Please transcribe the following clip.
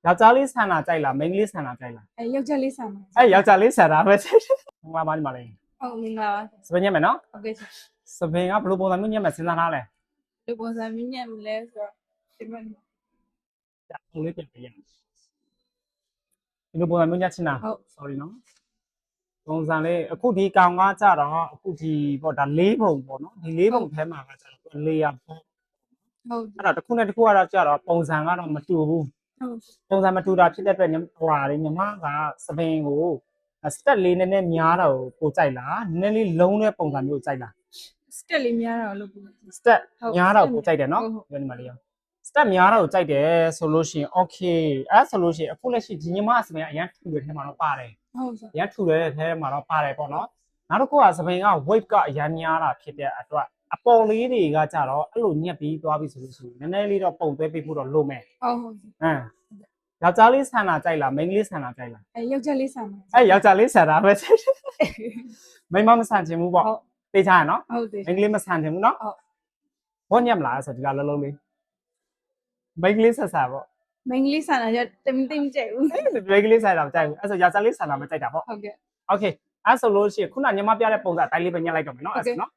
ယောက်ျားလေးဆန်တာကြိုက်လားမိန်းကလေးဆန်တာကြိုက်လား ယောက်ျားလေးဆန်ပါ ယောက်ျားလေးဆန်တာပဲကြိုက်တယ်မမညီမလေး ဟုတ်မင်္ဂလာပါ စပင်းညက်မယ်နော် ဟုတ်ကဲ့ရှင် စပင်းကဘယ်လိုပုံစံမျိုးညက်မယ်စဉ်းစားထားလဲ ဒီပုံစံမျိုးညံ့မလဲဆိုတော့ဒီမှာ ဟိုလေးပြန်ပြရဒီလိုပုံစံမျိုးညက်ချင်တာ ဟုတ် sorry နော်ပုံစံလေးအခုဒီကောင်ကကြတော့အခုဒီပေါ့ဒါ၄ပုံပေါ့နော်ဒီ၄ပုံထဲမှာကကြတော့ layer ပေါ့ ဟုတ် အဲ့တော့တစ်ခုနဲ့တစ်ခုကတော့ကြတော့ပုံစံကတော့မတူဘူး ဟုတ် ပုံစံမတူတာဖြစ်တဲ့အတွက်ဟိုဟာလေညီမကစပင်ကိုစတက်လေးနည်းနည်းများတာကိုကိုကြိုက်လားနည်းနည်းလေးလုံးတဲ့ပုံစံမျိုးကြိုက်လား စတက်လေးများတော့လို့ပြော စတက်များတာကိုကြိုက်တယ်နော် ဟုတ် ပြောနေမှာလေစတက်များတာကိုကြိုက်တယ်ဆိုလို့ရှိရင် okay အဲ့ဆိုလို့ရှိရင်အခုလက်ရှိဒီညီမစပင်ကအရင်ထူတဲ့ထဲမှာတော့ပါတယ် ဟုတ်ဆို အရင်ထူတဲ့ထဲမှာတော့ပါတယ်ပေါ့နော်နောက်တစ်ခုကစပင်က weight ကအရင်များတာဖြစ်တဲ့အတွက်အပေါ်လေးတွေကကြတော့အဲ့လိုညက်ပြီးသွားပြီဆိုလို့ရှိရင်နည်းနည်းလေးတော့ပုံသွဲပေးဖို့တော့လိုမယ် ဟုတ်ဟုတ် ယောက်ျားလေးဆန်တာကြိုက်လားမိန်းကလေးဆန်တာကြိုက်လား ယောက်ျားလေးဆန်ပါ ယောက်ျားလေးဆန်တာပဲကြိုက်တယ်မိန်းမမဆန်ချင်ဘူးပေါ့ ဟုတ် သိချာရနော် ဟုတ်တယ် မိန်းကလေးမဆန်ချင်ဘူးနော် ဟုတ် ဘောညက်မလားဆိုဒီကလုံးလုံးလေးမိန်းကလေးဆက်စားပေါ့ မင်္ဂလိဆန်တာကြတမသိမကြိုက်ဘူး မိန်းကလေးဆန်တာမကြိုက်ဘူးအဲ့ဆိုယောက်ျားလေးဆန်တာမကြိုက်တာပေါ့ ဟုတ်ကဲ့ okay အဲ့ဆိုလို့ရှိရင်ခုနညီမပြတဲ့ပုံစံအတိုင်းလေးပဲညက်လိုက်တော့မယ်နော်အဲ့ဆိုနော်